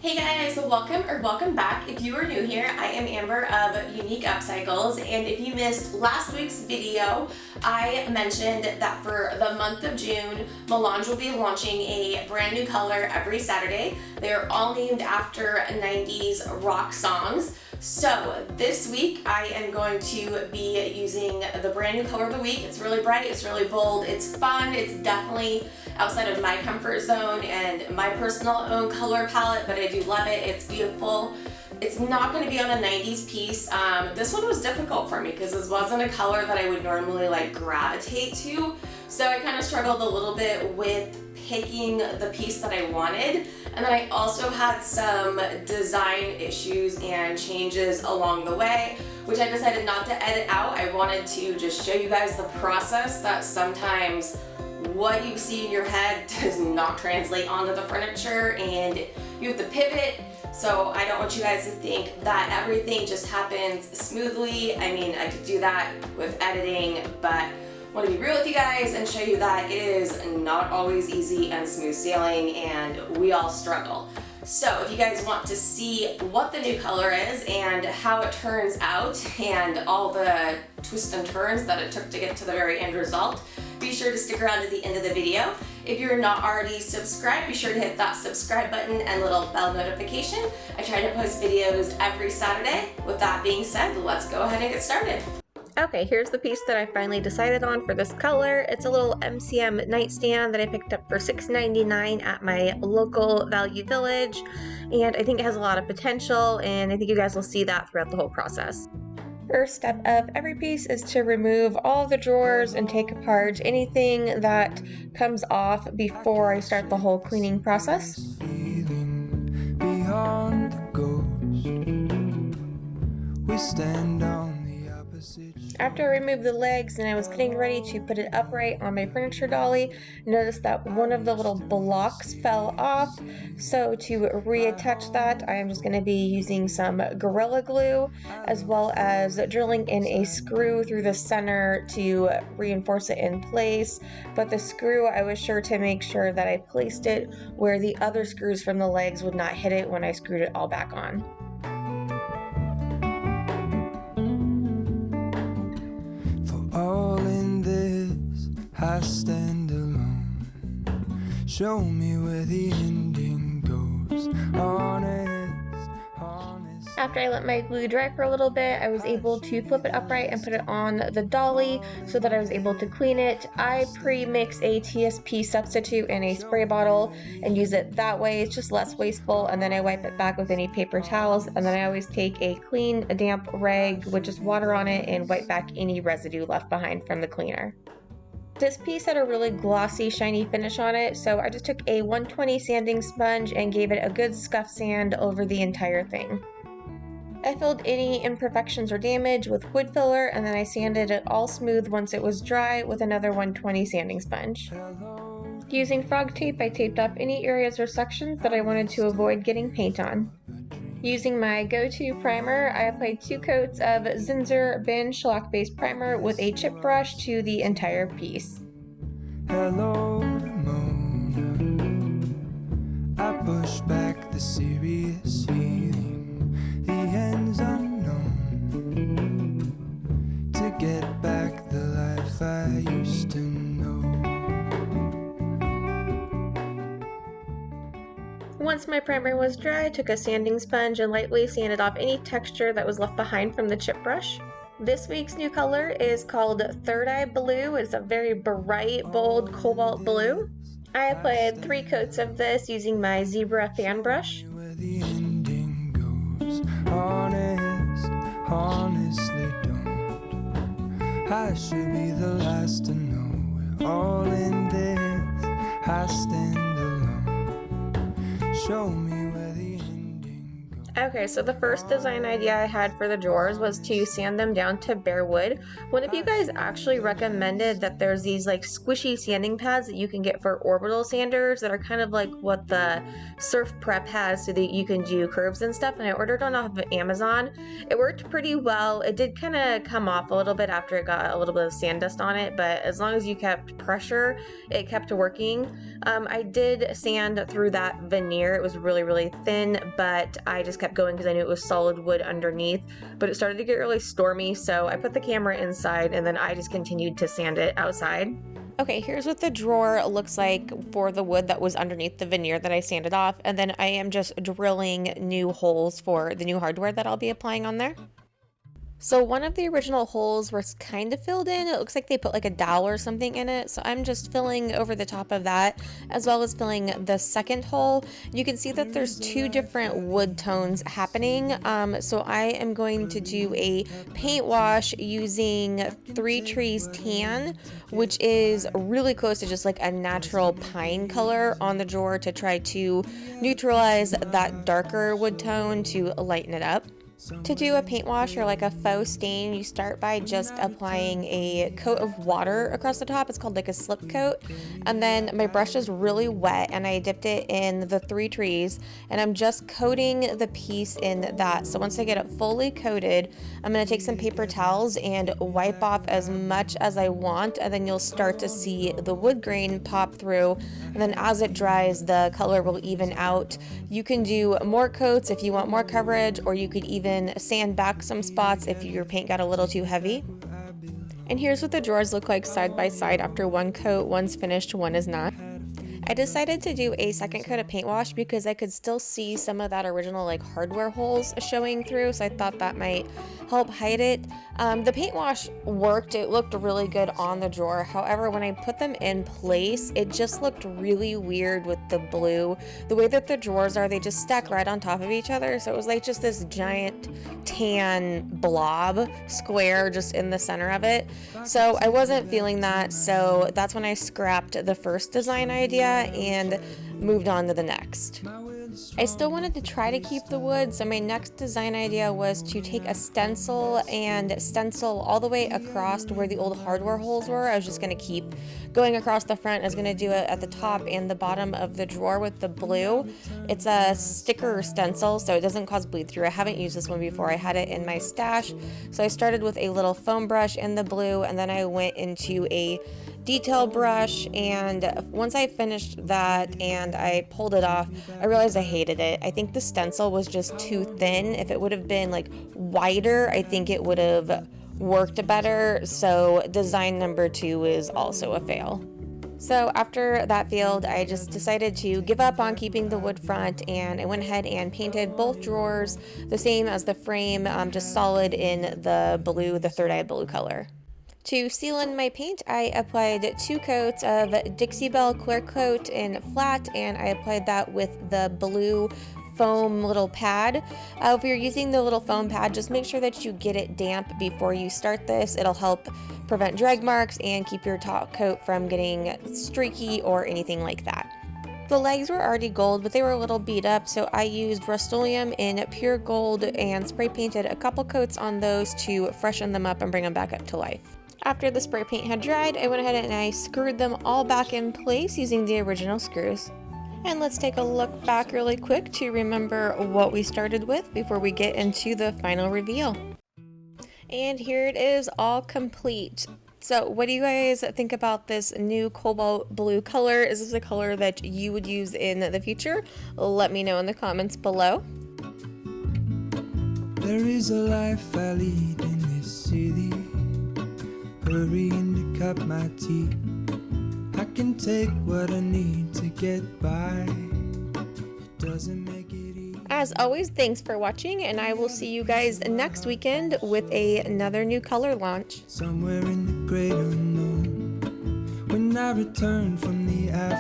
Hey guys, welcome back. If you are new here, I am Amber of Unique Upcycles, and if you missed last week's video, I mentioned that for the month of June, Melange will be launching a brand new color every Saturday. They're all named after 90s rock songs. So this week I am going to be using the brand new color of the week. It's really bright, it's really bold, it's fun, it's definitely outside of my comfort zone and my personal own color palette, but I do love it. It's beautiful. It's not going to be on a 90s piece. This one was difficult for me because this wasn't a color that I would normally like gravitate to. So I kind of struggled a little bit with picking the piece that I wanted. And then I also had some design issues and changes along the way, which I decided not to edit out. I wanted to just show you guys the process that sometimes what you see in your head does not translate onto the furniture and you have to pivot. So I don't want you guys to think that everything just happens smoothly. I mean, I could do that with editing, but I want to be real with you guys and show you that it is not always easy and smooth sailing and we all struggle. So if you guys want to see what the new color is and how it turns out and all the twists and turns that it took to get to the very end result, be sure to stick around to the end of the video. If you're not already subscribed, be sure to hit that subscribe button and little bell notification. I try to post videos every Saturday. With that being said, let's go ahead and get started. Okay, here's the piece that I finally decided on for this color. It's a little MCM nightstand that I picked up for $6.99 at my local Value Village, and I think it has a lot of potential, and I think you guys will see that throughout the whole process. First step of every piece is to remove all the drawers and take apart anything that comes off before I start the whole cleaning process. Beyond the ghost, we stand on the opposite. After I removed the legs and I was getting ready to put it upright on my furniture dolly, noticed that one of the little blocks fell off. So to reattach that, I am just going to be using some Gorilla Glue as well as drilling in a screw through the center to reinforce it in place. But the screw, I was sure to make sure that I placed it where the other screws from the legs would not hit it when I screwed it all back on. All in this, I stand alone. Show me where the ending goes. Honest. After I let my glue dry for a little bit, I was able to flip it upright and put it on the dolly so that I was able to clean it. I pre-mix a TSP substitute in a spray bottle and use it that way. It's just less wasteful, and then I wipe it back with any paper towels, and then I always take a clean, damp rag with just water on it and wipe back any residue left behind from the cleaner. This piece had a really glossy, shiny finish on it, so I just took a 120 sanding sponge and gave it a good scuff sand over the entire thing. I filled any imperfections or damage with wood filler, and then I sanded it all smooth once it was dry with another 120 sanding sponge. Using frog tape, I taped up any areas or sections that I wanted to avoid getting paint on. Using my go-to primer, I applied 2 coats of Zinsser Ben shellac-based primer with a chip brush to the entire piece. Hello, Mona. I push back the serious feeling, the ends unknown, to get back the life I used to know. Once my primer was dry, I took a sanding sponge and lightly sanded off any texture that was left behind from the chip brush. This week's new color is called Third Eye Blue. It's a very bright, bold cobalt blue. I applied 3 coats of this using my Zebra fan brush. Honestly don't. I should be the last to know. We're all in this. I stand alone. Show me where the ending goes. Okay, so the first design idea I had for the drawers was to sand them down to bare wood. One of you guys actually recommended that there's these like squishy sanding pads that you can get for orbital sanders that are kind of like what the Surf Prep has so that you can do curves and stuff, and I ordered one off of Amazon. It worked pretty well. It did kind of come off a little bit after it got a little bit of sand dust on it, but as long as you kept pressure, it kept working. I did sand through that veneer. It was really, really thin, but I just kept going because I knew it was solid wood underneath. But it started to get really stormy, so I put the camera inside and then I just continued to sand it outside. Okay, here's what the drawer looks like for the wood that was underneath the veneer that I sanded off, and then I am just drilling new holes for the new hardware that I'll be applying on there. So one of the original holes was kind of filled in. It looks like they put like a dowel or something in it. So I'm just filling over the top of that, as well as filling the second hole. You can see that there's two different wood tones happening. So I am going to do a paint wash using Three Trees Tan, which is really close to just like a natural pine color on the drawer to try to neutralize that darker wood tone to lighten it up. To do a paint wash or like a faux stain, you start by just applying a coat of water across the top. It's called like a slip coat. And then my brush is really wet and I dipped it in the Three Trees and I'm just coating the piece in that. So once I get it fully coated, I'm going to take some paper towels and wipe off as much as I want, and then you'll start to see the wood grain pop through. And then as it dries, the color will even out. You can do more coats if you want more coverage, or you could even sand back some spots if your paint got a little too heavy. And here's what the drawers look like side by side after one coat. One's finished, one is not. I decided to do a second coat of paint wash because I could still see some of that original like hardware holes showing through, so I thought that might help hide it. The paint wash worked. It looked really good on the drawer. However, when I put them in place, it just looked really weird with the blue. The way that the drawers are, they just stack right on top of each other, so it was like just this giant tan blob square just in the center of it. So I wasn't feeling that, so that's when I scrapped the first design idea and moved on to the next. I still wanted to try to keep the wood, so my next design idea was to take a stencil and stencil all the way across to where the old hardware holes were. I was just going to keep going across the front. I was going to do it at the top and the bottom of the drawer with the blue. It's a sticker stencil, so it doesn't cause bleed through. I haven't used this one before. I had it in my stash. So I started with a little foam brush in the blue, and then I went into a detail brush, and once I finished that and I pulled it off, I realized I hated it. I think the stencil was just too thin. If it would have been like wider, I think it would have worked better. So design number 2 is also a fail. So after that failed, I just decided to give up on keeping the wood front, and I went ahead and painted both drawers the same as the frame, just solid in the blue, the Third Eye blue color. To seal in my paint, I applied 2 coats of Dixie Belle Clear Coat in flat, and I applied that with the blue foam little pad. If you're using the little foam pad, just make sure that you get it damp before you start this. It'll help prevent drag marks and keep your top coat from getting streaky or anything like that. The legs were already gold, but they were a little beat up, so I used Rust-Oleum in pure gold and spray painted a couple coats on those to freshen them up and bring them back up to life. After the spray paint had dried, I went ahead and I screwed them all back in place using the original screws. And let's take a look back really quick to remember what we started with before we get into the final reveal. And here it is, all complete. So what do you guys think about this new cobalt blue color? Is this a color that you would use in the future? Let me know in the comments below. There is a life I lead in this city, hurrying to cut my teeth. I can take what I need to get by. It doesn't make it easy. As always, thanks for watching, and I will see you guys next weekend with another new color launch. Somewhere in the great unknown, when I return from the afternoon.